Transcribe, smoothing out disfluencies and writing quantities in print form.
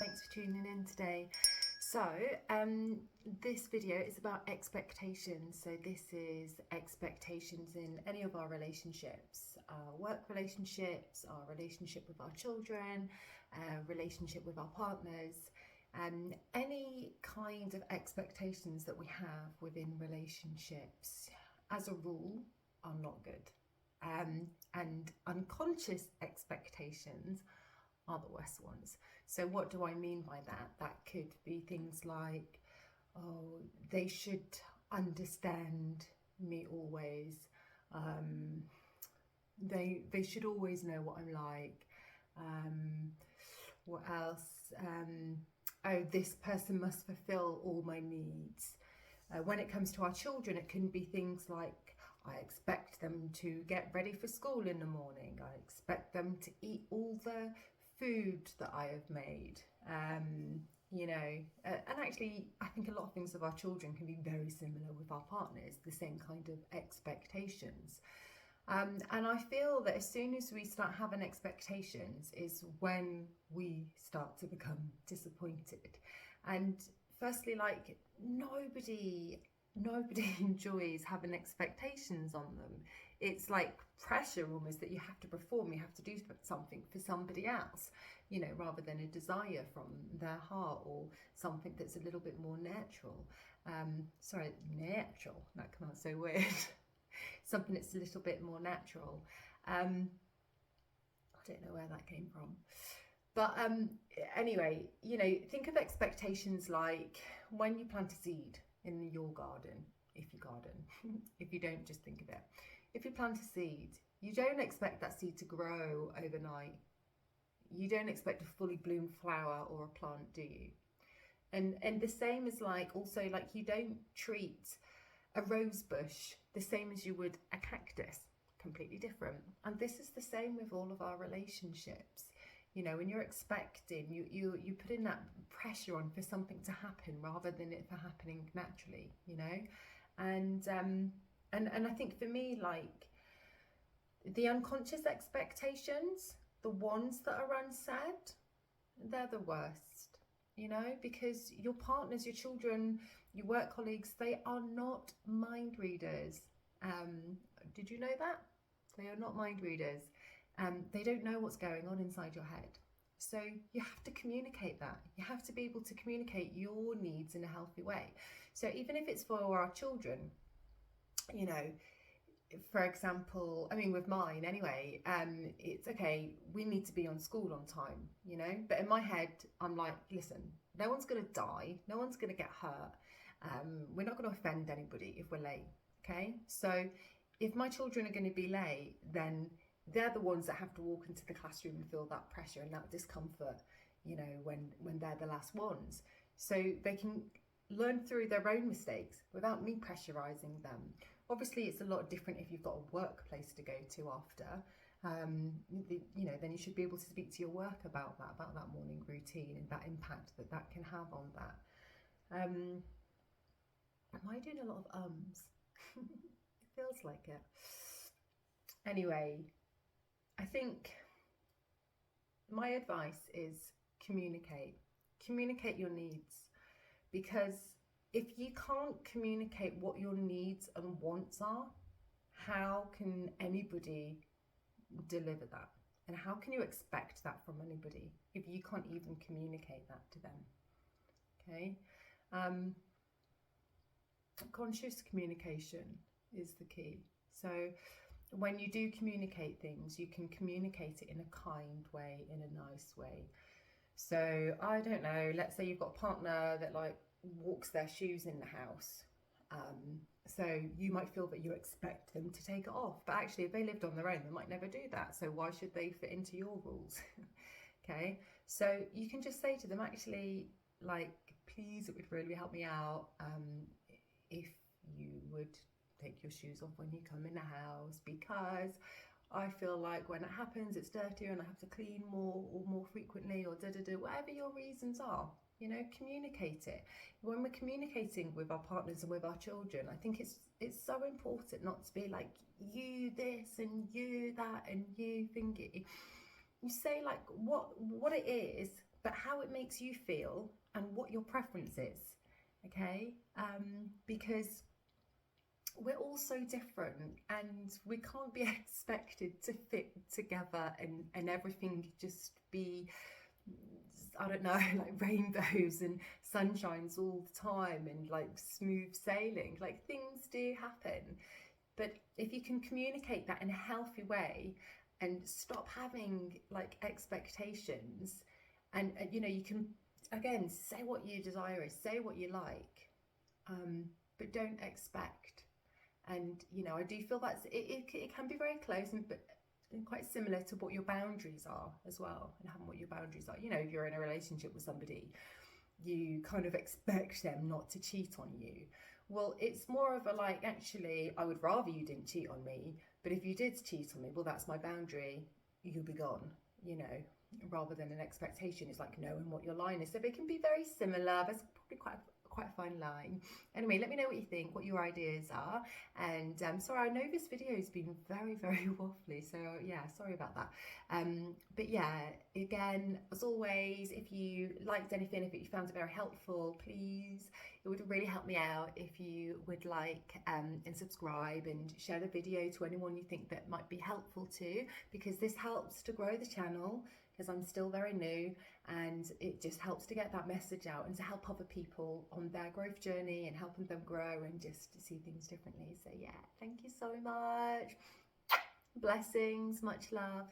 Thanks for tuning in today. So, this video is about expectations. So, this is expectations in any of our relationships, our work relationships, our relationship with our children, relationship with our partners, any kind of expectations that we have within relationships, as a rule, are not good. And unconscious expectations are the worst ones. So what do I mean by that? That could be things like, oh, they should understand me always. They should always know what I'm like. What else? Oh, this person must fulfill all my needs. When it comes to our children, it can be things like, I expect them to get ready for school in the morning. I expect them to eat all the food that I have made. And actually, I think a lot of things of our children can be very similar with our partners, the same kind of expectations. And I feel that as soon as we start having expectations is when we start to become disappointed. And firstly, like nobody enjoys having expectations on them. It's like pressure almost that you have to perform, you have to do something for somebody else, rather than a desire from their heart or something that's a little bit more natural. Natural, that comes out so weird. Something that's a little bit more natural. I don't know where that came from. But anyway, think of expectations like when you plant a seed in your garden, if you garden, if you don't, just think of it. If you plant a seed, you don't expect that seed to grow overnight. You don't expect a fully bloomed flower or a plant, do you? And the same is also you don't treat a rose bush the same as you would a cactus, completely different. And this is the same with all of our relationships. When you're expecting, you put in that pressure on for something to happen rather than it for happening naturally, And I think for me, the unconscious expectations, the ones that are unsaid, they're the worst, because your partners, your children, your work colleagues, they are not mind readers. Did you know that? They are not mind readers. They don't know what's going on inside your head. So you have to communicate that. You have to be able to communicate your needs in a healthy way. So even if it's for our children, for example, with mine anyway, it's okay, we need to be on school on time, but in my head, I'm like, listen, no one's going to die. No one's going to get hurt. We're not going to offend anybody if we're late. Okay. So if my children are going to be late, then they're the ones that have to walk into the classroom and feel that pressure and that discomfort, when they're the last ones. So they can learn through their own mistakes without me pressurizing them. Obviously, it's a lot different if you've got a workplace to go to after. Then you should be able to speak to your work about that morning routine and that impact that can have on that. Am I doing a lot of ums? It feels like it. Anyway, I think my advice is communicate your needs, because if you can't communicate what your needs and wants are, how can anybody deliver that? And how can you expect that from anybody if you can't even communicate that to them? Okay. Conscious communication is the key. So when you do communicate things, you can communicate it in a kind way, in a nice way. So I don't know, let's say you've got a partner that walks their shoes in the house. So you might feel that you expect them to take it off, but actually if they lived on their own, they might never do that. So why should they fit into your rules? Okay. So you can just say to them, actually, please, it would really help me out if you would take your shoes off when you come in the house, because I feel like when it happens, it's dirtier and I have to clean more frequently, or whatever your reasons are, communicate it. When we're communicating with our partners and with our children, I think it's so important not to be like, you this and you that and you think it. You say what it is but how it makes you feel and what your preference is. Okay, because we're all so different and we can't be expected to fit together and everything just be, I don't know, like rainbows and sunshines all the time and like smooth sailing. Like things do happen. But if you can communicate that in a healthy way and stop having like expectations, and you know, you can again say what you desire is, say what you like, but don't expect. And you know, I do feel it can be very close but quite similar to what your boundaries are as well, and having what your boundaries are. You know, if you're in a relationship with somebody, you kind of expect them not to cheat on you. Well, it's more of a like, actually, I would rather you didn't cheat on me, but if you did cheat on me, well, that's my boundary. You'll be gone, you know, rather than an expectation. It's like knowing what your line is. So they can be very similar. There's probably quite a fine line. Anyway, let me know what you think, what your ideas are. And sorry, I know this video has been very, very waffly, so yeah, sorry about that. But yeah, again, as always, if you liked anything, if you found it very helpful, please, it would really help me out if you would like and subscribe and share the video to anyone you think that might be helpful to, because this helps to grow the channel, because I'm still very new, and it just helps to get that message out and to help other people on their growth journey and helping them grow and just to see things differently. So yeah, thank you so much. Blessings, much love.